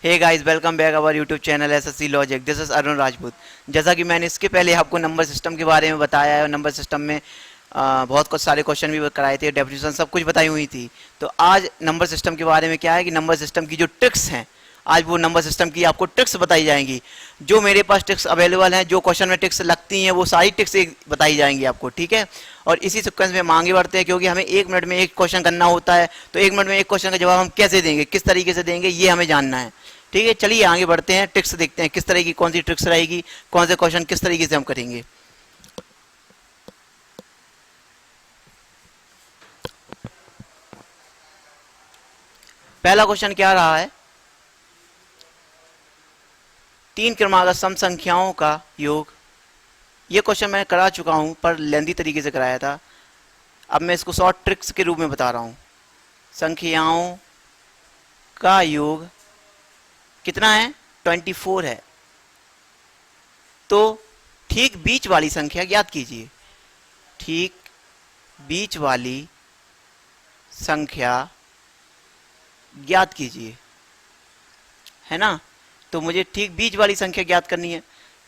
Hey guys, welcome back our YouTube channel SSC logic. This is Arun Rajput. जैसा कि मैंने इसके पहले आपको नंबर सिस्टम के बारे में बताया है और नंबर सिस्टम में बहुत कुछ सारे क्वेश्चन भी कराए थे, डेफिनेशन सब कुछ बताई हुई थी। तो आज नंबर सिस्टम के बारे में क्या है कि नंबर सिस्टम की जो ट्रिक्स हैं, आज वो नंबर सिस्टम की आपको ट्रिक्स बताई जाएंगी। जो मेरे पास ट्रिक्स अवेलेबल हैं, जो क्वेश्चन में ट्रिक्स लगती हैं, वो सारी ट्रिक्स बताई जाएंगी आपको, ठीक है। और इसी सीक्वेंस में हम आगे बढ़ते हैं, क्योंकि हमें 1 मिनट में एक क्वेश्चन करना होता है। तो 1 मिनट में एक क्वेश्चन का जवाब हम कैसे देंगे, किस तरीके से देंगे, ये हमें जानना है, ठीक है। चलिए आगे बढ़ते हैं, ट्रिक्स देखते हैं किस तरह की कौन सी ट्रिक्स रहेगी, कौन से क्वेश्चन किस तरीके से हम करेंगे। पहला क्वेश्चन क्या रहा है, 3 क्रमागत सम संख्याओं का योग। ये क्वेश्चन मैं करा चुका हूं, पर लेंथी तरीके से कराया था। अब मैं इसको शॉर्ट ट्रिक्स के रूप में बता रहा हूं। संख्याओं का योग कितना है, 24 है। तो ठीक बीच वाली संख्या ज्ञात कीजिए। ठीक बीच वाली संख्या ज्ञात कीजिए, है ना। तो मुझे ठीक बीच वाली संख्या ज्ञात करनी है।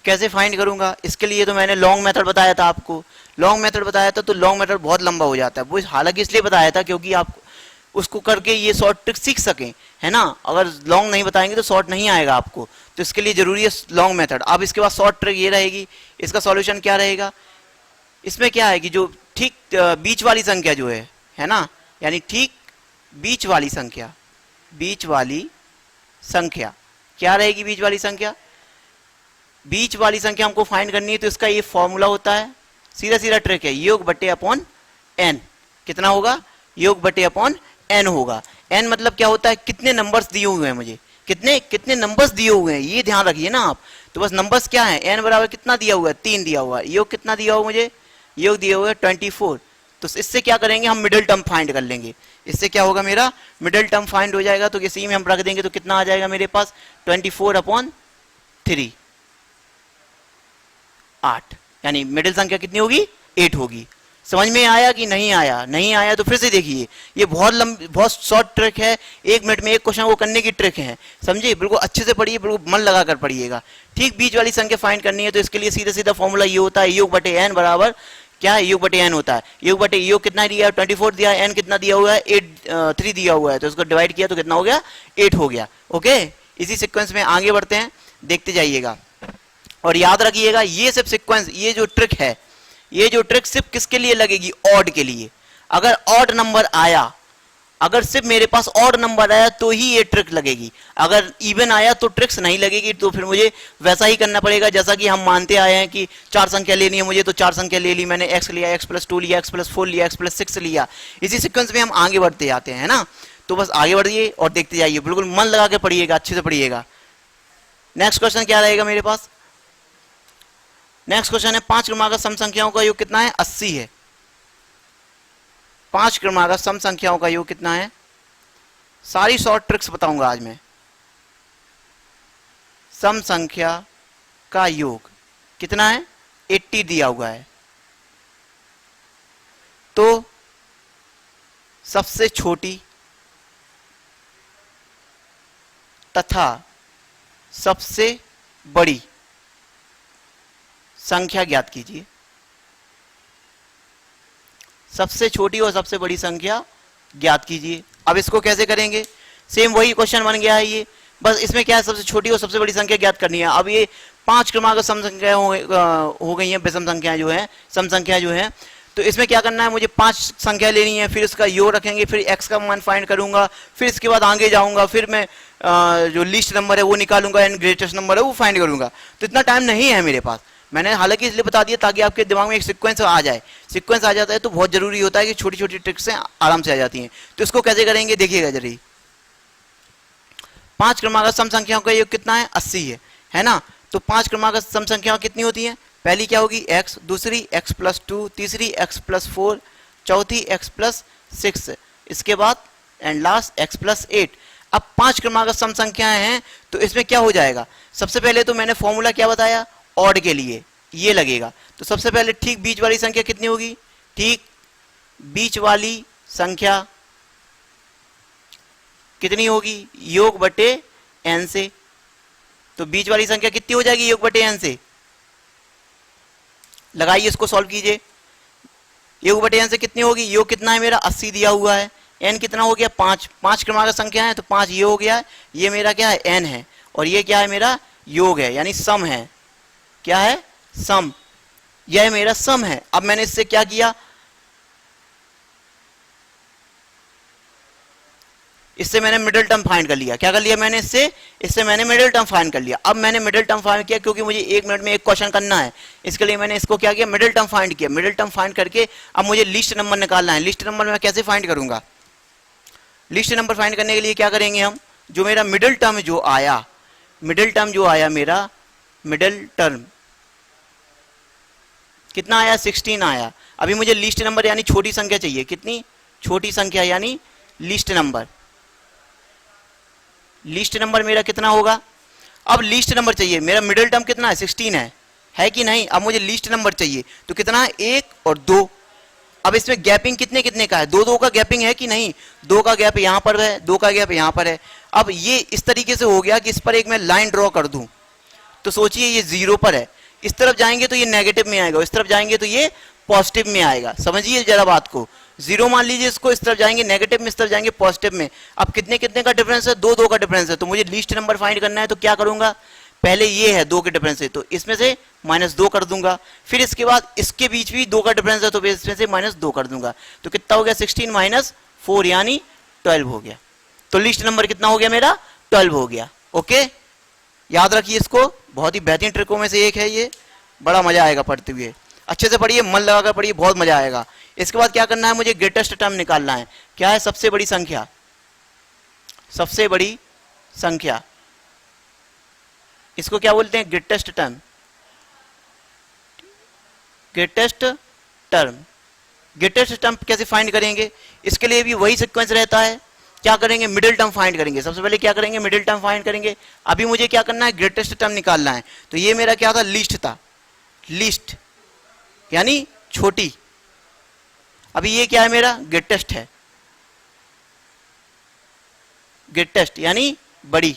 कैसे फाइंड करूंगा, इसके लिए तो मैंने लॉन्ग मेथड बताया था आपको। लॉन्ग मेथड बताया था, तो लॉन्ग मेथड बहुत लंबा हो जाता है। वो हालांकि इसलिए बताया था क्योंकि आप उसको करके ये शॉर्ट ट्रिक सीख सकें, है ना। अगर लॉन्ग नहीं बताएंगे तो शॉर्ट नहीं आएगा आपको, तो इसके लिए जरूरी है लॉन्ग मेथड। अब इसके बाद शॉर्ट ट्रिक ये रहेगी। इसका सॉल्यूशन क्या रहेगा, इसमें क्या है कि जो ठीक बीच वाली संख्या जो है ना, यानी ठीक बीच वाली संख्या, बीच वाली संख्या क्या रहेगी, बीच वाली संख्या, बीच वाली संख्या हमको फाइंड करनी है। तो इसका ये फॉर्मूला होता है, सीधा सीधा ट्रिक है, योग बटे अपॉन एन। कितना होगा, योग बटे अपॉन एन होगा। एन मतलब क्या होता है, कितने नंबर्स दिए हुए हैं मुझे, कितने कितने नंबर्स दिए हुए हैं, ये ध्यान रखिए ना आप। तो बस नंबर्स क्या है, एन बराबर कितना दिया हुआ है, 3 दिया हुआ है। योग कितना दिया हुआ मुझे, योग दिया हुआ है 24। तो इससे क्या करेंगे, हम मिडिल टर्म फाइंड कर लेंगे। इससे क्या होगा, मेरा मिडिल टर्म फाइंड हो जाएगा। तो इसी में हम रख देंगे, तो कितना आ जाएगा मेरे पास, 24/3, 8। यानी मिडिल संख्या कितनी होगी, 8 होगी। समझ में आया कि नहीं आया, नहीं आया तो फिर से देखिए। ये बहुत शॉर्ट ट्रिक है, 1 मिनट में एक क्वेश्चन को करने की ट्रिक है, समझिए। बिल्कुल अच्छे से पढ़िए, बिल्कुल मन लगा कर पढ़िएगा। ठीक बीच वाली संख्या फाइंड करनी है, तो इसके लिए सीधा सीधा फॉर्मूला ये होता है, योग बटे एन बराबर क्या है, योग बटे एन होता है। योग बटे योग कितना दिया है, 24 दिया है, एन कितना दिया हुआ है, 3 दिया हुआ है। तो इसको डिवाइड किया तो कितना हो गया, 8 हो गया। ओके, इसी सीक्वेंस में आगे बढ़ते हैं, देखते जाइएगा। और याद रखिएगा, ये सिर्फ सीक्वेंस, ये जो ट्रिक है, ये जो ट्रिक सिर्फ किसके लिए लगेगी, ऑड के लिए। अगर ऑड नंबर आया, अगर सिर्फ मेरे पास ऑड नंबर आया तो ही ये ट्रिक लगेगी। अगर इवन आया तो ट्रिक्स नहीं लगेगी। तो फिर मुझे वैसा ही करना पड़ेगा जैसा कि हम मानते आए हैं कि 4 संख्या लेनी है मुझे, तो 4 संख्या ले ली मैंने, x लिया, x+2 लिया, x+4 लिया, x+6 लिया। इसी सीक्वेंस में हम आगे बढ़ते जाते हैं ना। तो बस आगे बढ़िए और देखते जाइए, बिल्कुल मन लगा के पढ़िएगा, अच्छे से पढ़िएगा। नेक्स्ट क्वेश्चन क्या रहेगा मेरे पास, नेक्स्ट क्वेश्चन है 5 क्रमागत सम संख्याओं का योग कितना है, 80 है। 5 क्रमागत सम संख्याओं का योग कितना है, सारी शॉर्ट ट्रिक्स बताऊंगा आज मैं। सम संख्या का योग कितना है, 80 दिया हुआ है। तो सबसे छोटी तथा सबसे बड़ी संख्या ज्ञात कीजिए। सबसे छोटी और सबसे बड़ी संख्या ज्ञात कीजिए। अब इसको कैसे करेंगे, सेम वही क्वेश्चन बन गया है ये। बस इसमें क्या है, सबसे छोटी और सबसे बड़ी संख्या ज्ञात करनी है। अब ये 5 क्रमागत सम संख्या हो गई हैं, विषम संख्या जो है, सम संख्या जो है। तो इसमें क्या करना है, मुझे 5 संख्या लेनी है, फिर इसका योग रखेंगे, फिर x का मान फाइंड करूंगा, फिर इसके बाद आगे जाऊंगा, फिर मैं जो लीस्ट नंबर है वो निकालूंगा, एंड ग्रेटेस्ट नंबर है वो फाइंड करूंगा। तो इतना टाइम नहीं है मेरे पास। मैंने हालांकि इसलिए बता दिया ताकि आपके दिमाग में एक सीक्वेंस आ जाए। सीक्वेंस आ जाता है तो बहुत जरूरी होता है कि छोटी छोटी ट्रिक्स आराम से आ जाती हैं। तो इसको कैसे करेंगे देखिएगा जरूरी। 5 क्रमागत सम संख्याओं का योग कितना है, 80 है ना। तो 5 क्रमागत सम संख्याओं कितनी होती हैं, पहली क्या होगी x, दूसरी x+2, तीसरी x+4, चौथी x+6, इसके बाद एंड लास्ट x+8। अब 5 क्रमागत सम संख्याएं हैं, तो इसमें क्या हो जाएगा, सबसे पहले तो मैंने फॉर्मूला क्या बताया, ऑड के लिए ये लगेगा। तो सबसे पहले ठीक बीच वाली संख्या कितनी होगी, ठीक बीच वाली संख्या कितनी होगी, योग बटे n से, तो बीच वाली संख्या कितनी हो जाएगी योग बटे n से, लगाइए इसको सॉल्व कीजिए। योग बटे n से कितनी होगी, योग कितना है मेरा 80 दिया हुआ है, n कितना हो गया 5, 5 क्रमांक संख्या है तो 5 ये हो गया है, ये मेरा क्या है n है, और ये क्या है मेरा योग है यानी सम है, क्या है सम, यह मेरा सम है। अब मैंने इससे क्या किया, इससे मैंने मिडिल टर्म फाइंड कर लिया, क्या कर लिया मैंने इससे मैंने मिडिल टर्म फाइंड कर लिया। अब मैंने मिडिल टर्म फाइंड किया क्योंकि मुझे 1 मिनट में एक क्वेश्चन करना है, इसके लिए मैंने इसको क्या किया मिडिल टर्म फाइंड किया। मिडिल टर्म फाइंड करके अब मुझे लिस्ट नंबर निकालना है। लिस्ट नंबर मैं कैसे फाइंड करूंगा, लिस्ट नंबर फाइंड करने के लिए क्या करेंगे हम, जो मेरा मिडिल टर्म जो आया, मिडिल टर्म जो आया मेरा, मिडिल टर्म कितना आया 16 आया। अभी मुझे लिस्ट नंबर यानी छोटी संख्या चाहिए, कितनी छोटी संख्या यानी लिस्ट नंबर, लिस्ट नंबर मेरा कितना होगा, अब लिस्ट नंबर चाहिए, मेरा मिडिल टर्म कितना है 16 है कि नहीं। अब मुझे लिस्ट नंबर चाहिए तो कितना है 1 और 2। अब इसमें गैपिंग कितने कितने का है, 2 2 का गैपिंग है कि नहीं, 2 का गैप यहां पर है, 2 का गैप यहां पर है। अब ये इस तरीके से हो गया कि इस पर एक मैं लाइन ड्रॉ कर दूं, तो सोचिए ये 0 पर है, इस तरफ जाएंगे तो ये नेगेटिव में आएगा, इस तरफ जाएंगे तो ये पॉजिटिव में आएगा, समझिए जरा बात को। 0 मान लीजिए इसको, इस तरफ जाएंगे नेगेटिव में, इस तरफ जाएंगे पॉजिटिव में। अब कितने कितने का डिफरेंस है, 2 2 का डिफरेंस है, तो मुझे लीस्ट नंबर फाइंड करना है तो क्या करूंगा, पहले ये है 2 के डिफरेंस है तो इसमें से -2 कर दूंगा, फिर इसके बाद इसके बीच भी 2 का डिफरेंस है तो इसमें से -2 कर दूंगा, तो कितना हो गया 16 - 4 यानी 12 हो गया। तो लिस्ट नंबर कितना हो गया मेरा 12 हो गया। ओके, याद रखिए इसको, बहुत ही बेहतरीन ट्रिकों में से एक है ये, बड़ा मजा आएगा पढ़ते हुए, अच्छे से पढ़िए, मन लगाकर पढ़िए, बहुत मजा आएगा। इसके बाद क्या करना है, मुझे ग्रेटेस्ट टर्म निकालना है, क्या है सबसे बड़ी संख्या, सबसे बड़ी संख्या, इसको क्या बोलते हैं greatest term, greatest term. Greatest term कैसे फाइंड करेंगे, इसके लिए भी वही सीक्वेंस रहता है, क्या करेंगे मिडिल टर्म फाइंड करेंगे, सबसे पहले क्या करेंगे मिडिल टर्म फाइंड करेंगे। अभी मुझे क्या करना है ग्रेटेस्ट टर्म निकालना है, तो ये मेरा क्या था लिस्ट था, लिस्ट यानी छोटी, अभी ये क्या है मेरा ग्रेटेस्ट है, ग्रेटेस्ट यानी बड़ी।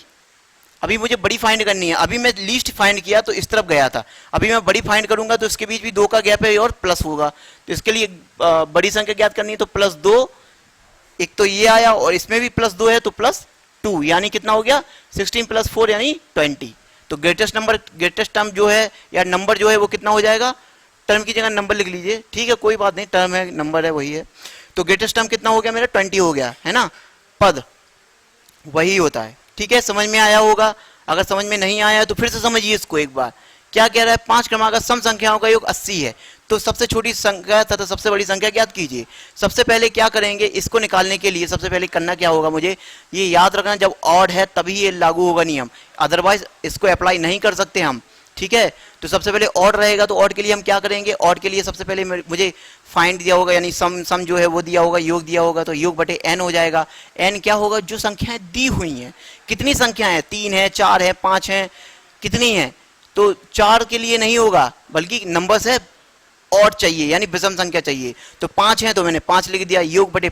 अभी मुझे बड़ी फाइंड करनी है, अभी मैं लीस्ट फाइंड किया तो इस तरफ गया था, अभी मैं बड़ी फाइंड करूंगा तो इसके बीच भी 2 का गैप है और प्लस होगा, तो इसके लिए बड़ी संख्या ज्ञात करनी है तो +2, एक तो ये आया और इसमें भी +2 है तो +2 यानी कितना हो गया 16 + 4 यानी 20। तो ग्रेटेस्ट नंबर, ग्रेटेस्ट टर्म जो है या नंबर जो है वो कितना हो जाएगा, टर्म की जगह नंबर लिख लीजिए, ठीक है कोई बात नहीं, टर्म है नंबर है वही है, तो ग्रेटेस्ट टर्म कितना हो गया मेरा 20 हो गया है ना, पद वही होता है। ठीक है, समझ में आया होगा, अगर समझ में नहीं आया तो फिर से समझिए इसको एक बार। क्या कह रहा है, 5 क्रमांक का सम संख्याओं का योग 80 है, तो सबसे छोटी संख्या तथा सबसे बड़ी संख्या ज्ञात कीजिए। सबसे पहले क्या करेंगे, इसको निकालने के लिए सबसे पहले करना क्या होगा, मुझे ये याद रखना जब ऑड है तभी ये लागू होगा नियम, अदरवाइज इसको अप्लाई नहीं कर सकते हम। ठीक है, तो सबसे पहले ऑड रहेगा, तो ऑड के लिए हम क्या करेंगे, ऑड के लिए सबसे पहले मुझे फाइंड दिया होगा यानी सम जो है वो दिया होगा, योग दिया होगा, तो योग बटे n हो जाएगा। n क्या होगा, जो संख्याएं दी हुई हैं, कितनी संख्या है 3 है 4 है 5 है, कितनी है, तो 4 के लिए नहीं होगा बल्कि नंबर से ऑड चाहिए यानी विषम संख्या चाहिए, तो 5 है तो मैंने 5 लिख दिया, योग बटे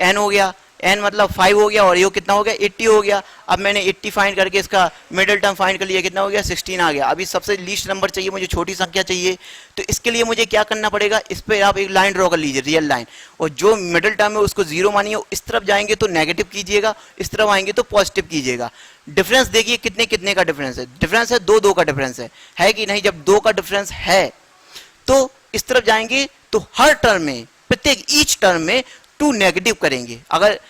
n हो गया, n मतलब 5 हो गया और योग कितना हो गया 80 हो गया। अब मैंने 80 फाइंड करके इसका मिडिल टर्म फाइंड कर लिया, कितना हो गया 16 आ गया। अभी सबसे लीस्ट नंबर चाहिए मुझे, छोटी संख्या चाहिए, तो इसके लिए मुझे क्या करना पड़ेगा, इस पर आप एक लाइन ड्रॉ कर लीजिए, रियल लाइन, और जो मिडिल टर्म है उसको 0 मानिए, इस तरफ जाएंगे तो नेगेटिव कीजिएगा, इस तरफ आएंगे तो पॉजिटिव कीजिएगा। डिफरेंस देखिए कितने कितने का डिफरेंस है, डिफरेंस है 2 2 का डिफरेंस है कि नहीं, जब 2 का डिफरेंस है तो इस तरफ जाएंगे तो हर टर्म में, प्रत्येक ईच टर्म में 2 नेगेटिव करेंगे, अगर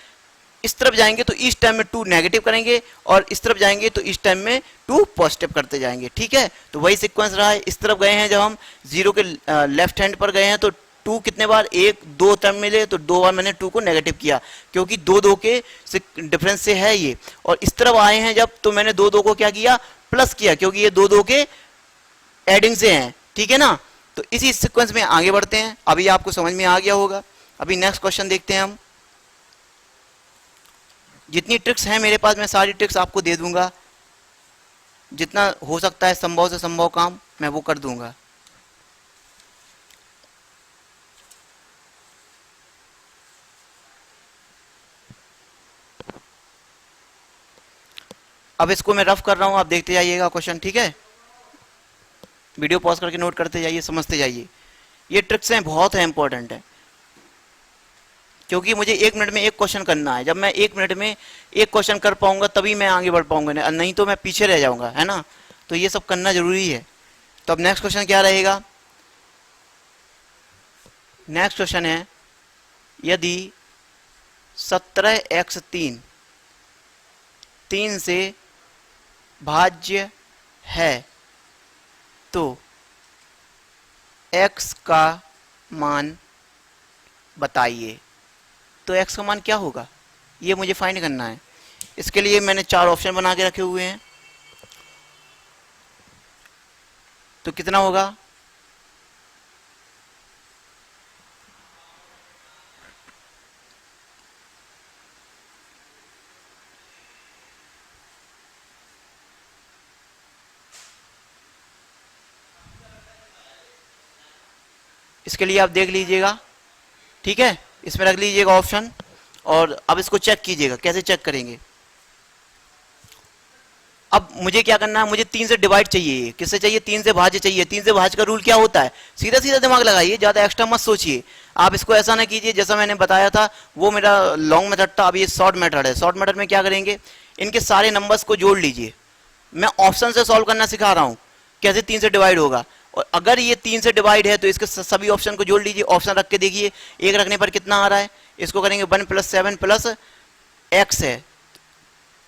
इस तरफ जाएंगे तो इस टाइम में 2 नेगेटिव करेंगे और इस तरफ जाएंगे तो इस टाइम में 2 पॉजिटिव करते जाएंगे। ठीक है, तो वही सीक्वेंस रहा है, इस तरफ गए हैं जब हम 0 के लेफ्ट हैंड पर गए हैं तो 2 कितने बार, 1 2 टर्म मिले तो 2 बार मैंने 2 को नेगेटिव किया क्योंकि 2 2 के डिफरेंस से है ये, और इस तरफ आए हैं जब तो मैंने 2 2 को क्या किया प्लस किया क्योंकि ये 2 2 के एडिंग से हैं। ठीक है ना, तो इसी सीक्वेंस में आगे बढ़ते हैं, अभी आपको समझ में आ गया होगा। अभी नेक्स्ट क्वेश्चन देखते हैं हम। जितनी ट्रिक्स हैं मेरे पास मैं सारी ट्रिक्स आपको दे दूंगा, जितना हो सकता है संभव से संभव काम मैं वो कर दूंगा। अब इसको मैं रफ कर रहा हूं, आप देखते जाइएगा क्वेश्चन, ठीक है। वीडियो पॉज करके नोट करते जाइए, समझते जाइए। ये ट्रिक्स हैं, बहुत है, इंपॉर्टेंट है, क्योंकि मुझे 1 मिनट में एक क्वेश्चन करना है। जब मैं 1 मिनट में एक क्वेश्चन कर पाऊंगा तभी मैं आगे बढ़ पाऊंगा, नहीं तो मैं पीछे रह जाऊंगा, है ना। तो ये सब करना जरूरी है। तो अब नेक्स्ट क्वेश्चन क्या रहेगा? नेक्स्ट क्वेश्चन है, यदि 17x3 3 से भाज्य है तो x का मान बताइए। तो x का मान क्या होगा, ये मुझे फाइंड करना है। इसके लिए मैंने 4 ऑप्शन बना के रखे हुए हैं। तो कितना होगा? इसके लिए आप देख लीजिएगा, ठीक है। इसमें रख लीजिएगा ऑप्शन, और अब इसको चेक कीजिएगा। कैसे चेक करेंगे? अब मुझे क्या करना है, मुझे 3 से डिवाइड चाहिए। किससे चाहिए? 3 से भाज्य चाहिए। 3 से भाज्य का रूल क्या होता है? सीधा सीधा दिमाग लगाइए, ज्यादा एक्स्ट्रा मत सोचिए। आप इसको ऐसा ना कीजिए, जैसा मैंने बताया था वो मेरा लॉन्ग मेथड था, अब ये शॉर्ट मेथड है। शॉर्ट मेथड में क्या करेंगे, इनके सारे नंबर्स को जोड़ लीजिए। मैं ऑप्शन से सॉल्व करना सिखा रहा हूं, कैसे 3 से डिवाइड होगा। और अगर ये 3 से डिवाइड है तो इसके सभी ऑप्शन को जोड़ लीजिए। ऑप्शन रख के देखिए, एक रखने पर कितना आ रहा है। इसको करेंगे 1 + 7 + x है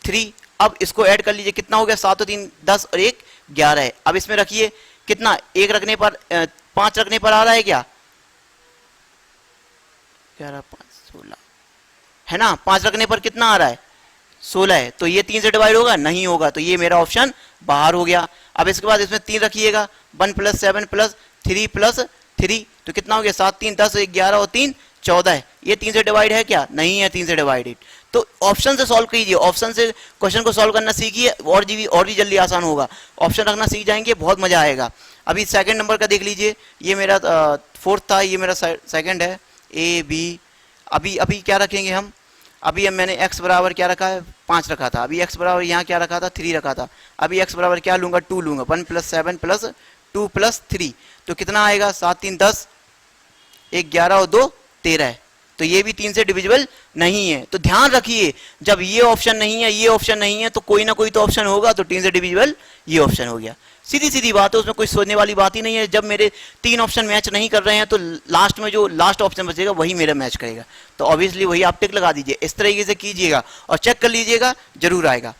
3। अब इसको ऐड कर लीजिए, कितना हो गया? 7 और 3 10 और 1 11 है। अब इसमें रखिए कितना, एक रखने पर 5 रखने पर आ रहा है क्या? 11 5 16 है ना। 5 रखने पर कितना आ रहा है? 16 है। तो ये 3 से डिवाइड होगा? नहीं होगा। तो ये मेरा ऑप्शन बाहर हो गया। अब इसके बाद इसमें 3 रखिएगा, 1 + 7 + 3 + 3, तो कितना हो गया? 7 3 10 1 11 और 3 14 है। ये 3 से डिवाइड है क्या? नहीं है 3 से डिवाइडेड। तो ऑप्शन से सॉल्व कीजिए, ऑप्शन से क्वेश्चन को सॉल्व करना सीखिए, और भी जल्दी आसान होगा। ऑप्शन रखना सीख जाएंगे, बहुत मजा आएगा। अभी सेकंड नंबर का देख लीजिए, ये मेरा 4th था, ये मेरा सेकंड है, A B। अभी क्या रखेंगे हम? अभी मैंने x बराबर क्या रखा है? 5 रखा था। अभी x बराबर यहाँ क्या रखा था? 3 रखा था। अभी x बराबर क्या लूंगा? 2 लूंगा। 1 + 7 + 2 + 3, तो कितना आएगा? 7 3 10 1 11 और 2 13 है। तो ये भी 3 से डिविजिबल नहीं है। तो ध्यान रखिए, जब ये ऑप्शन नहीं है, ये ऑप्शन नहीं है, तो कोई ना कोई तो ऑप्शन होगा। तो 3 से डिविजिबल ये ऑप्शन हो गया। सीधी सीधी बात है, उसमें कोई सोचने वाली बात ही नहीं है। जब मेरे 3 ऑप्शन मैच नहीं कर रहे हैं तो लास्ट में जो लास्ट ऑप्शन बचेगा वही मेरा मैच करेगा। तो ऑब्वियसली वही आप टिक लगा दीजिए। इस तरीके से कीजिएगा और चेक कर लीजिएगा, जरूर आएगा।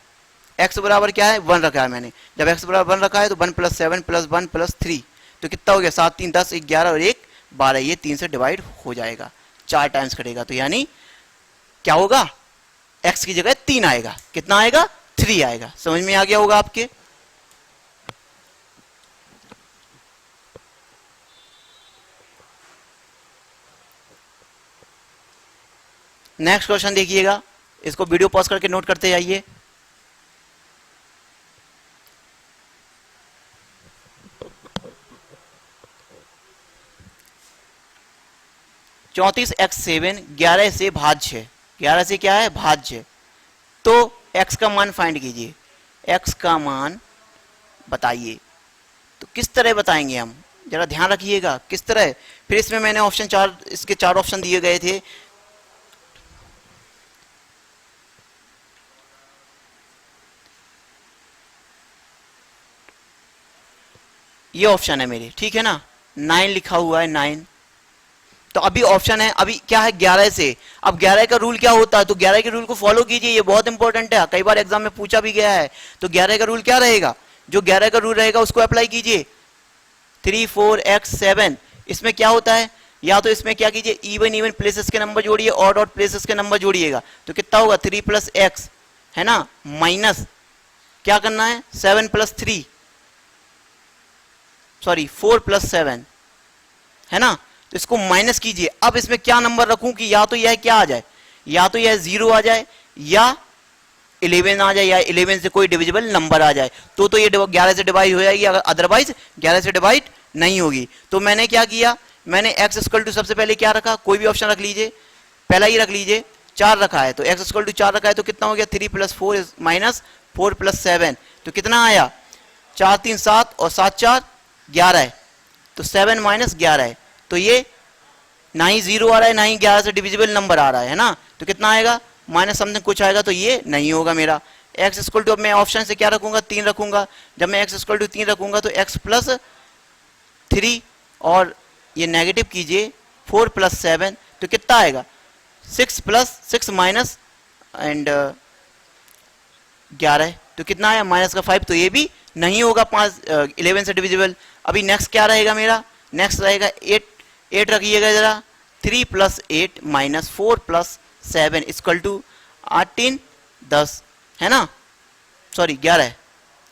x बराबर क्या है? 1 रखा है मैंने। जब x बराबर 1 रखा है तो 1 + 7 + 1 + 3, तो कितना हो गया? 7 3 10 1 11 और 1 12। ये 3 से डिवाइड हो जाएगा, 4 टाइम्स करेगा। तो यानी क्या होगा? x की जगह 3 आएगा। कितना आएगा? 3 आएगा। समझ में आ गया होगा आपके? नेक्स्ट क्वेश्चन देखिएगा, इसको वीडियो पॉज करके नोट करते जाइए। (34x7) 11 से भाज्य है। 11 से क्या है? भाज्य। तो x का मान फाइंड कीजिए, x का मान बताइए। तो किस तरह बताएंगे हम, जरा ध्यान रखिएगा किस तरह। फिर इसमें मैंने ऑप्शन 4, इसके 4 ऑप्शन दिए गए थे। ये ऑप्शन है मेरे, ठीक है ना। 9 लिखा हुआ है, 9। तो अभी ऑप्शन है, अभी क्या है? 11 से। अब 11 का रूल क्या होता है? तो 11 के रूल को फॉलो कीजिए, ये बहुत इंपॉर्टेंट है, कई बार एग्जाम में पूछा भी गया है। तो 11 का रूल क्या रहेगा? जो 11 का रूल रहेगा उसको अप्लाई कीजिए। 3 4 x 7, इसमें क्या होता है? या तो इसमें क्या कीजिए, इवन प्लेसेस के नंबर जोड़िए, ऑड प्लेसेस के नंबर जोड़िएगा। तो कितना होगा? 3 + x, है ना, माइनस क्या करना है? 7 + 3, सॉरी 4 + 7, है ना। तो इसको माइनस कीजिए। अब इसमें क्या नंबर रखूं कि या तो यह क्या आ जाए, या तो यह 0 आ जाए, या 11 आ जाए, या 11 से कोई डिविजिबल नंबर आ जाए। तो ये 11 से डिवाइड हो जाएगी, अदरवाइज 11 से डिवाइड नहीं होगी। तो मैंने क्या किया, मैंने x = सबसे पहले क्या रखा? कोई भी ऑप्शन रख लीजिए, पहला ही रख लीजिए 4 रखा है, तो x इक्वल टू 4 रखा है तो कितना हो गया 3 प्लस 4 माइनस 4 प्लस 7, तो कितना आया 4 3 7 और 7 4 11 है, तो 7 माइनस 11 है, तो ये ना ही 0 आ रहा है ना ही 11 से डिविजिबल नंबर आ रहा है ना, तो कितना आएगा माइनस समथिंग कुछ आएगा, तो ये नहीं होगा मेरा। x इक्वल टू अब मैं ऑप्शन से क्या रखूंगा 3 रखूंगा, जब मैं x इक्वल टू 3 रखूंगा तो x प्लस 3 और ये नेगेटिव कीजिए 4 प्लस 7, तो कितना आएगा 6 प्लस 6 माइनस एंड 11 है, तो कितना आया माइनस का 5, तो ये भी नहीं होगा 11 से डिविजिबल। अभी नेक्स्ट क्या रहेगा मेरा, नेक्स्ट रहेगा 8 रखिएगा जरा, 3 plus 8 minus 4 plus 7 equal to 18 10 है ना, सॉरी 11 है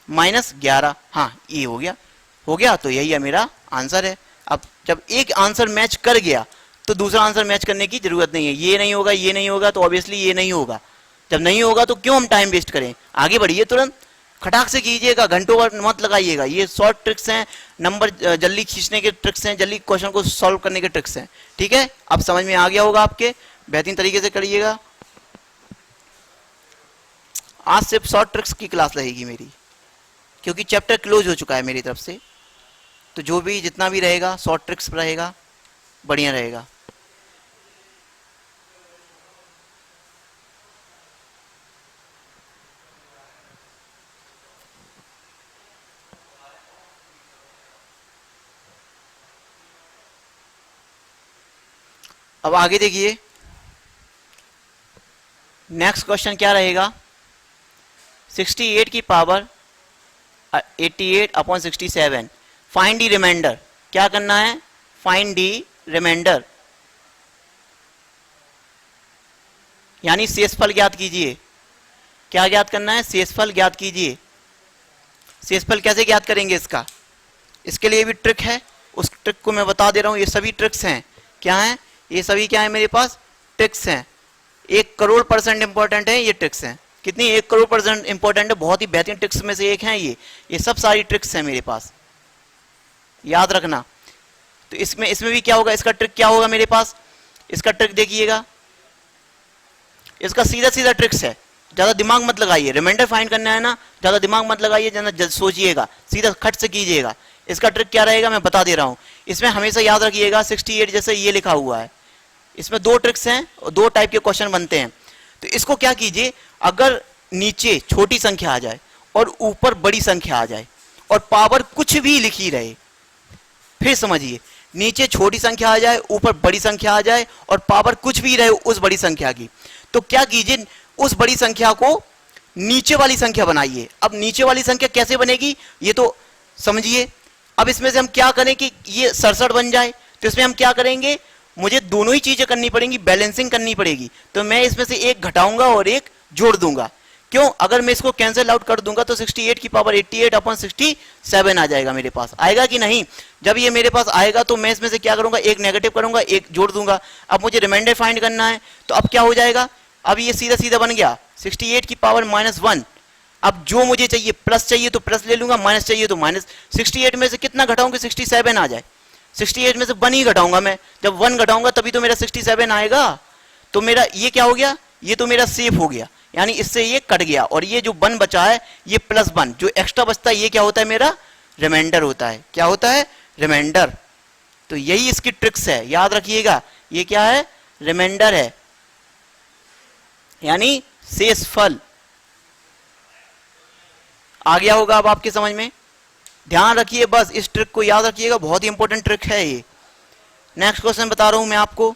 माइनस 11, हाँ ये हो गया, तो यही है मेरा आंसर है। अब जब एक आंसर मैच कर गया तो दूसरा आंसर मैच करने की जरूरत नहीं है, ये नहीं होगा तो ऑब्वियसली ये नहीं होगा, जब नहीं होगा तो क्यों हम टाइम वेस्ट करें, आगे बढ़िए तुरंत खटाक से कीजिएगा, घंटों भर मत लगाइएगा, ये शॉर्ट ट्रिक्स हैं, नंबर जल्दी खींचने के ट्रिक्स हैं, जल्दी क्वेश्चन को सॉल्व करने के ट्रिक्स हैं, ठीक है। अब समझ में आ गया होगा आपके, बेहतरीन तरीके से करिएगा। आज सिर्फ शॉर्ट ट्रिक्स की क्लास रहेगी मेरी, क्योंकि चैप्टर क्लोज हो चुका है मेरी तरफ से, तो जो भी जितना भी रहेगा शॉर्ट ट्रिक्स रहेगा, बढ़िया रहेगा। अब आगे देखिए नेक्स्ट क्वेश्चन क्या रहेगा, 68 की power 88 upon 67, find the remainder, क्या करना है फाइंड दी रिमाइंडर, यानी शेषफल ज्ञात कीजिए। क्या ज्ञात करना है, शेषफल ज्ञात कीजिए। शेषफल कैसे ज्ञात करेंगे इसका, इसके लिए भी ट्रिक है, उस ट्रिक को मैं बता दे रहा हूं, ये सभी ट्रिक्स हैं, क्या हैं ये सभी, क्या है मेरे पास ट्रिक्स हैं, 1 करोड़% इंपॉर्टेंट है ये ट्रिक्स हैं। कितनी 1 करोड़% इंपॉर्टेंट है, बहुत ही बेहतरीन ट्रिक्स में से एक है ये सब सारी ट्रिक्स हैं मेरे पास, याद रखना। तो इसमें भी क्या होगा, इसका ट्रिक क्या होगा मेरे पास, इसका ट्रिक देखिएगा, इसका सीधा सीधा ट्रिक्स है, ज्यादा दिमाग मत लगाइए, रिमाइंडर फाइंड करना है ना, ज्यादा दिमाग मत लगाइए, ज्यादा सोचिएगा, सीधा खट से कीजिएगा। इसका ट्रिक क्या रहेगा मैं बता दे रहा हूं, इसमें हमेशा याद रखिएगा 68 जैसे ये लिखा हुआ है, इसमें 2 ट्रिक्स हैं और 2 टाइप के क्वेश्चन बनते हैं। तो इसको क्या कीजिए, अगर नीचे छोटी संख्या आ जाए और ऊपर बड़ी संख्या आ जाए और पावर कुछ भी लिखी रहे, फिर समझिए नीचे छोटी संख्या आ जाए ऊपर बड़ी संख्या आ जाए और पावर कुछ भी रहे उस बड़ी संख्या की, तो क्या कीजिए उस बड़ी संख्या को नीचे वाली संख्या बनाइए। अब नीचे वाली संख्या कैसे बनेगी ये तो समझिए। अब इसमें से हम क्या करें कि ये 67 बन जाए, तो इसमें हम क्या करेंगे, मुझे दोनों ही चीजें करनी पड़ेंगी, बैलेंसिंग करनी पड़ेगी, तो मैं इसमें से एक घटाऊंगा और एक जोड़ दूंगा। क्यों, अगर मैं इसको कैंसिल आउट कर दूंगा तो 68 की पावर 88 अपॉन 67 आ जाएगा मेरे पास, आएगा कि नहीं। जब ये मेरे पास आएगा तो मैं इसमें से क्या करूंगा, एक नेगेटिव करूंगा एक जोड़ दूंगा। अब मुझे रिमाइंडर फाइंड करना है, तो अब क्या हो जाएगा, अब ये सीधा सीधा बन गया 68 की पावर -1। अब जो मुझे चाहिए प्लस चाहिए तो प्लस ले लूंगा, माइनस चाहिए तो माइनस। 68 में से कितना घटाऊंगा 67 आ जाए, 68 में से 1 ही घटाऊंगा मैं, जब 1 घटाऊंगा तभी तो मेरा 67 आएगा। तो मेरा ये क्या हो गया, ये तो मेरा सेफ हो गया, यानी इससे ये कट गया और ये जो 1 बचा है ये +1 जो एक्स्ट्रा बचता है ये क्या होता है मेरा रिमाइंडर होता है। क्या होता है रिमाइंडर। तो यही इसकी ट्रिक्स है, याद रखिएगा ये क्या है रिमाइंडर है, यानी शेषफल। आ गया होगा अब आपके समझ में, ध्यान रखिए बस इस ट्रिक को याद रखिएगा, बहुत ही इंपॉर्टेंट ट्रिक है ये। नेक्स्ट क्वेश्चन बता रहा हूं मैं आपको,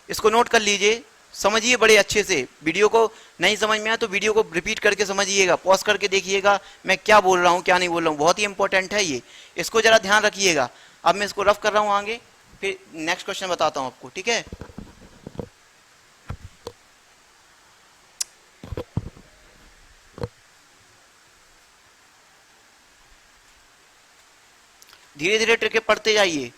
इसको नोट कर लीजिए, समझिए बड़े अच्छे से। वीडियो को नहीं समझ में आया तो वीडियो को रिपीट करके समझिएगा, पॉज करके देखिएगा मैं क्या बोल रहा हूं क्या नहीं बोल रहा हूं, बहुत ही इंपॉर्टेंट है ये, इसको जरा ध्यान रखिएगा। अब मैं इसको रफ कर रहा हूं आगे, फिर नेक्स्ट क्वेश्चन बताता हूं आपको, ठीक है। धीरे धीरे ट्रिक पढ़ते जाइए,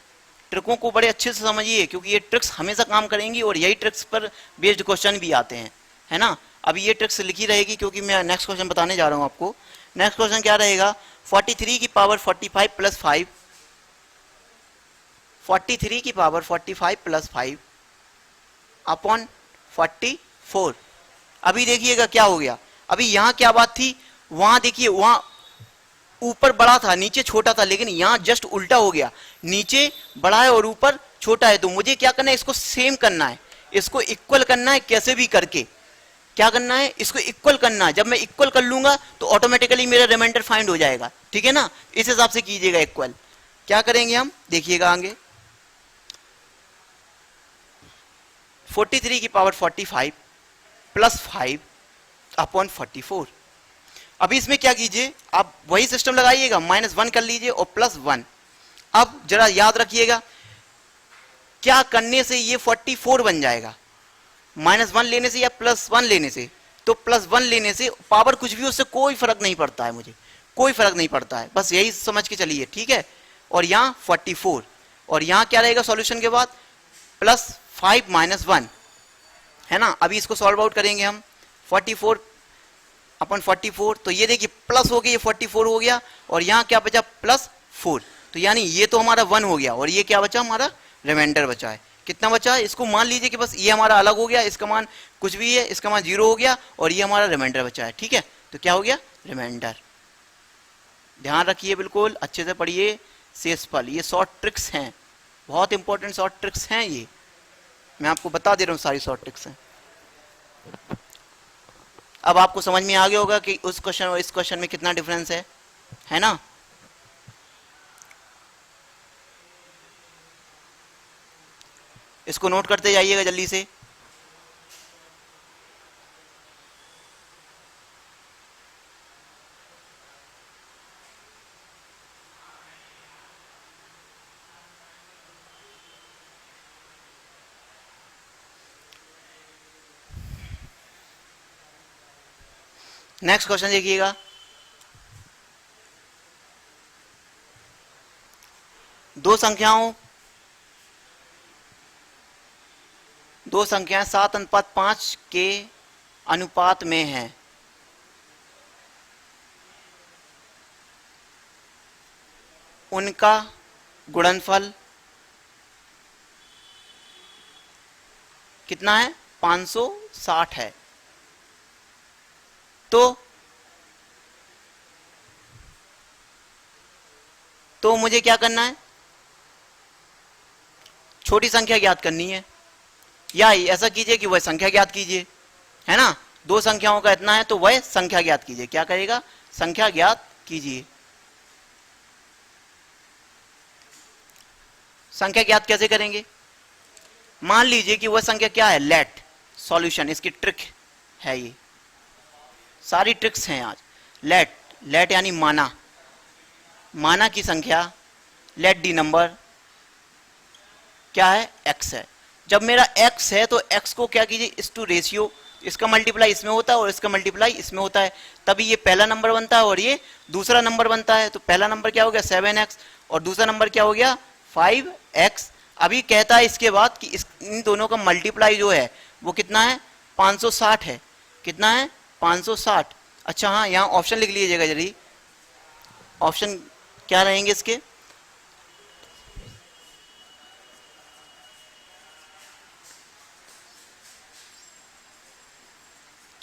ट्रिकों को बड़े अच्छे से समझिए, क्योंकि ये ट्रिक्स हमेशा काम करेंगी और यही ट्रिक्स पर बेस्ड क्वेश्चन भी आते हैं, है ना। अभी ये ट्रिक्स लिखी रहेगी क्योंकि मैं नेक्स्ट क्वेश्चन बताने जा रहा हूं आपको। नेक्स्ट क्वेश्चन क्या रहेगा, 43 की पावर 45 + 5 43 की पावर 45 प्लस 5 अपॉन 44। अभी देखिएगा क्या हो गया, अभी यहां क्या बात थी, वहां देखिए वहां ऊपर बड़ा था नीचे छोटा था, लेकिन यहां जस्ट उल्टा हो गया, नीचे बड़ा है और ऊपर छोटा है। तो मुझे क्या करना है, इसको सेम करना है, इसको इक्वल करना है, कैसे भी करके क्या करना है, इसको इक्वल करना है। जब मैं इक्वल कर लूंगा तो ऑटोमेटिकली मेरा रिमाइंडर फाइंड हो जाएगा, ठीक है ना। इस हिसाब से कीजिएगा इक्वल। क्या करेंगे हम, देखिएगा आगे, 43 की पावर 45 प्लस 5 अपॉन 44। अभी इसमें क्या कीजिए, आप वही सिस्टम लगाइएगा, -1 कर लीजिए और +1। अब जरा याद रखिएगा क्या करने से ये 44 बन जाएगा, -1 लेने से या +1 लेने से। तो +1 लेने से पावर कुछ भी, उससे कोई फर्क नहीं पड़ता है, मुझे कोई फर्क नहीं पड़ता है, बस यही समझ के चलिए, ठीक है। और यहाँ 44 और यहाँ क्या रहेगा सॉल्यूशन के बाद, +5 - 1 है ना। अभी इसको सॉल्व आउट करेंगे हम, 44 अपन 44, तो ये देखिए प्लस हो गया, ये 44 हो गया और यहाँ क्या बचा +4। तो यानी ये तो हमारा 1 हो गया और ये क्या बचा, हमारा रिमाइंडर बचा है। कितना बचा है, इसको मान लीजिए कि बस ये हमारा अलग हो गया, इसका मान कुछ भी है, इसका मान 0 हो गया और ये हमारा रिमाइंडर बचा है, ठीक है। तो क्या हो गया, रिमाइंडर। ध्यान रखिए, बिल्कुल अच्छे से पढ़िए शेषफल, ये शॉर्ट ट्रिक्स हैं, बहुत इंपॉर्टेंट शॉर्ट ट्रिक्स हैं ये, मैं आपको बता दे रहा हूँ, सारी शॉर्ट ट्रिक्स हैं। अब आपको समझ में आ गया होगा कि उस क्वेश्चन और इस क्वेश्चन में कितना डिफरेंस है ना। इसको नोट करते जाइएगा जल्दी से। नेक्स्ट क्वेश्चन देखिएगा, दो संख्याएं 7:5 के अनुपात में हैं। उनका गुणनफल कितना है, 560 है। तो मुझे क्या करना है, छोटी संख्या ज्ञात करनी है, या ऐसा कीजिए कि वह संख्या ज्ञात कीजिए, है ना। दो संख्याओं का इतना है तो वह संख्या ज्ञात कीजिए, क्या करेगा, संख्या ज्ञात कीजिए। संख्या ज्ञात कैसे करेंगे, मान लीजिए कि वह संख्या क्या है, लेट सॉल्यूशन, इसकी ट्रिक है ये, सारी ट्रिक्स हैं आज। लेट यानी माना की संख्या, लेट डी नंबर क्या है, x है। जब मेरा x है तो x को क्या कीजिए, इस टू रेशियो, इसका मल्टीप्लाई इसमें होता है और इसका मल्टीप्लाई इसमें होता है, तभी ये पहला नंबर बनता है और ये दूसरा नंबर बनता है। तो पहला नंबर क्या हो गया 7x और दूसरा नंबर क्या हो गया 5x। अभी कहता है इसके बाद कि इन दोनों का मल्टीप्लाई जो है वो कितना है, 560 है। कितना है, 560। अच्छा हाँ, यहाँ ऑप्शन लिख लीजिएगा जल्दी, ऑप्शन क्या रहेंगे इसके,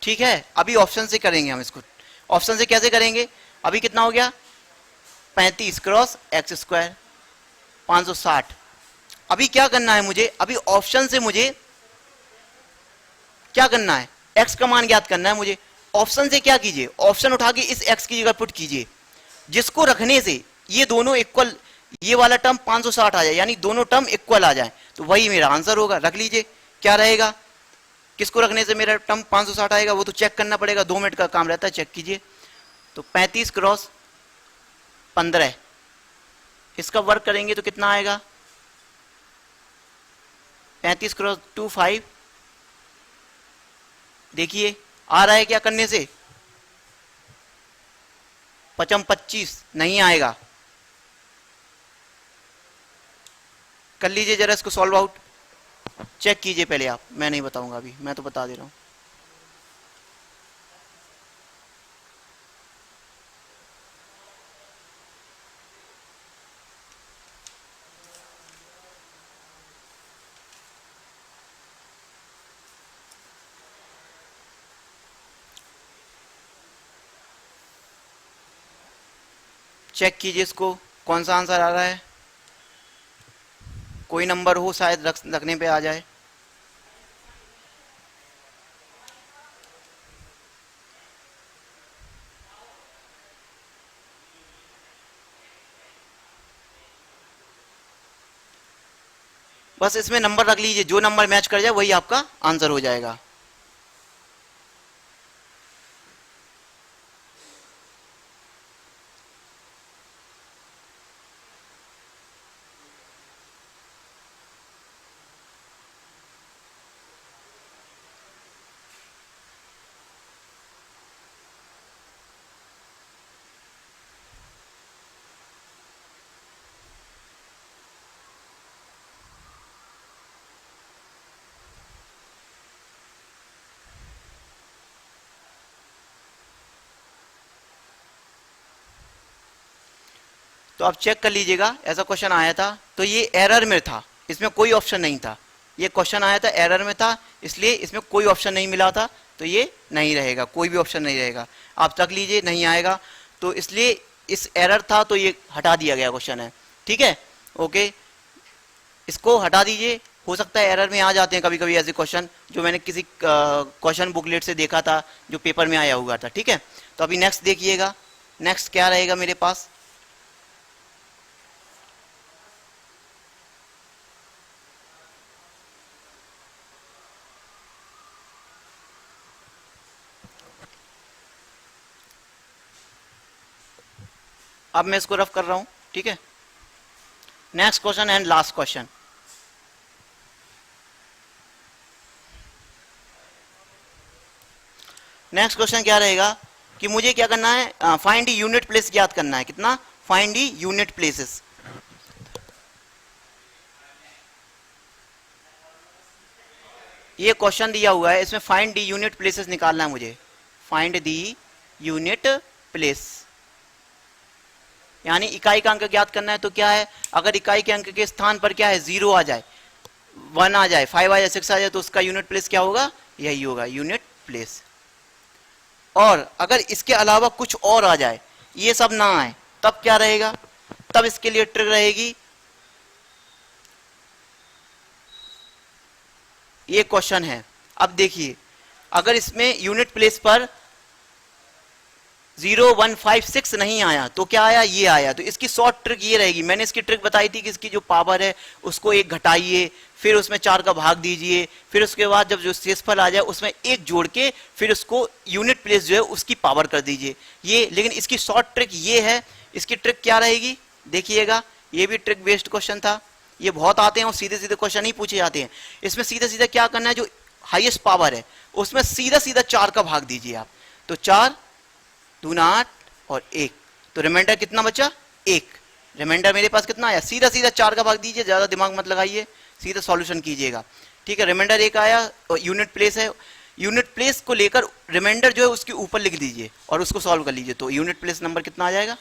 ठीक है। अभी ऑप्शन से करेंगे हम इसको, ऑप्शन से कैसे करेंगे, अभी कितना हो गया 35 क्रॉस x², 560। अभी क्या करना है मुझे, अभी ऑप्शन से मुझे क्या करना है, x का मान ज्ञात करना है मुझे। ऑप्शन से क्या कीजिए, ऑप्शन उठा के इस x की जगह पुट कीजिए, जिसको रखने से ये दोनों इक्वल, ये वाला टर्म 560 आ जाए, यानी दोनों टर्म इक्वल आ जाए, तो वही मेरा आंसर होगा। रख लीजिए क्या रहेगा, किसको रखने से मेरा टर्म 560 आएगा, वो तो चेक करना पड़ेगा, 2 मिनट का काम रहता है, चेक कीजिए। तो 35 क्रॉस 15, इसका वर्क करेंगे तो कितना आएगा, 35 क्रॉस 25, देखिए आ रहा है क्या करने से, 25 नहीं आएगा। कर लीजिए जरा इसको सॉल्व आउट, चेक कीजिए पहले आप, मैं नहीं बताऊंगा अभी, मैं तो बता दे रहा हूं। चेक कीजिए इसको, कौन सा आंसर आ रहा है। कोई नंबर हो शायद रखने पे आ जाए। बस इसमें नंबर रख लीजिए, जो नंबर मैच कर जाए वही आपका आंसर हो जाएगा। तो आप चेक कर लीजिएगा, ऐसा क्वेश्चन आया था तो ये एरर में था, इसमें कोई ऑप्शन नहीं था। ये क्वेश्चन आया था एरर में था, इसलिए इसमें कोई ऑप्शन नहीं मिला था, तो ये नहीं रहेगा, कोई भी ऑप्शन नहीं रहेगा। आप तक लीजिए, नहीं आएगा, तो इसलिए इस एरर था तो ये हटा दिया गया क्वेश्चन है। ठीक है, ओके, इसको हटा दीजिए। हो सकता है एरर में आ जाते हैं कभी कभी ऐसे क्वेश्चन, जो मैंने किसी क्वेश्चन बुकलेट से देखा था, जो पेपर में आया हुआ था। ठीक है, तो अभी नेक्स्ट देखिएगा, नेक्स्ट क्या रहेगा मेरे पास। अब मैं इसको रफ कर रहा हूं। ठीक है, next question and last question. Next question क्या रहेगा कि मुझे क्या करना है, फाइंड दी यूनिट प्लेस ज्ञात करना है। कितना? Find the unit places. ये क्वेश्चन दिया हुआ है, इसमें फाइंड दी यूनिट प्लेसेस निकालना है मुझे। फाइंड दी यूनिट प्लेस यानी इकाई का अंक ज्ञात करना है। तो क्या है, अगर इकाई के अंक के स्थान पर क्या है, 0 आ जाए, 1 आ जाए, 5 आ जाए, 6 आ जाए, तो उसका यूनिट प्लेस क्या होगा, यही होगा यूनिट प्लेस। और अगर इसके अलावा कुछ और आ जाए, ये सब ना आए, तब क्या रहेगा, तब इसके लिए ट्रिक रहेगी। ये क्वेश्चन है, अब देखिए, अगर इसमें यूनिट प्लेस पर 0 1 5 6 नहीं आया तो क्या आया, ये आया। तो इसकी शॉर्ट ट्रिक ये रहेगी, मैंने इसकी ट्रिक बताई थी कि इसकी जो पावर है उसको 1 घटाइए, फिर उसमें 4 का भाग दीजिए, फिर उसके बाद जब जो शेषफल आ जाए उसमें 1 जोड़ के फिर उसको यूनिट प्लेस जो है उसकी पावर कर दीजिए। ये, लेकिन इसकी शॉर्ट ट्रिक ये है। इसकी ट्रिक क्या रहेगी, देखिएगा, ये भी ट्रिक बेस्ड क्वेश्चन था। ये बहुत आते हैं और सीधे सीधे क्वेश्चन ही पूछे जाते हैं। इसमें सीधा सीधा क्या करना है, जो हाईएस्ट पावर है उसमें सीधा सीधा 4 का भाग दीजिए आप। तो 4 दूना 8 और 1, तो रिमाइंडर कितना बचा, 1। रिमाइंडर मेरे पास कितना आया, सीधा सीधा 4 का भाग दीजिए, ज्यादा दिमाग मत लगाइए, सीधा सॉल्यूशन कीजिएगा। ठीक है, रिमाइंडर 1 आया और यूनिट प्लेस है, यूनिट प्लेस को लेकर रिमाइंडर जो है उसके ऊपर लिख दीजिए और उसको सॉल्व कर लीजिए। तो यूनिट प्लेस नंबर कितना आ जाएगा,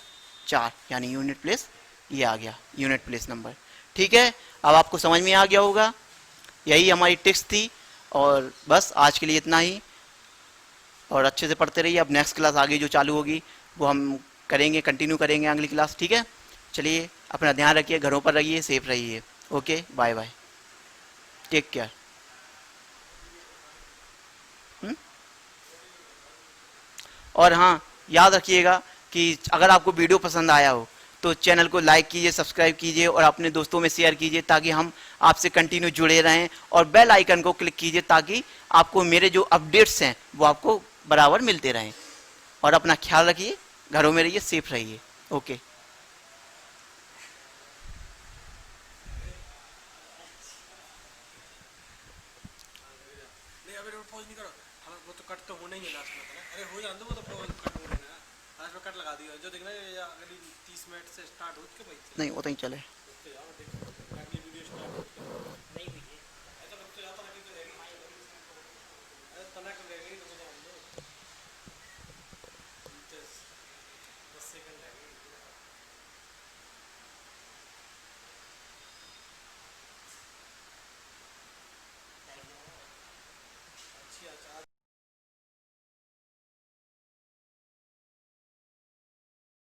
4, यानी यूनिट प्लेस ये आ गया, यूनिट प्लेस नंबर। ठीक है, अब आपको समझ में आ गया होगा, यही हमारी टिप्स थी। और बस आज के लिए इतना ही, और अच्छे से पढ़ते रहिए। अब नेक्स्ट क्लास आगे जो चालू होगी वो हम करेंगे, कंटिन्यू करेंगे अगली क्लास। ठीक है, चलिए अपना ध्यान रखिए, घरों पर रहिए, सेफ रहिए। Okay, bye bye, take care. और हाँ, याद रखिएगा कि अगर आपको वीडियो पसंद आया हो तो चैनल को लाइक कीजिए, सब्सक्राइब कीजिए और अपने दोस्तों में शेयर कीजिए, ताकि हम आपसे कंटिन्यू जुड़े रहें। और बेल आइकन को क्लिक कीजिए ताकि आपको मेरे जो अपडेट्स हैं वो आपको बराबर मिलते रहें। और अपना ख्याल रखिए, घरों में रहिए, सेफ रहिए। ओके। नहीं अभी पॉज नहीं करो, हम वो तो कट तो होना ही है लास्ट में, अरे हो जाने दो, वो तो कट होना है लास्ट में, कट लगा दिया जो देखना है, अगली 30 मिनट से स्टार्ट हो चुके भाई, नहीं वो तो ही चले। अगली वीडियो स्टार्ट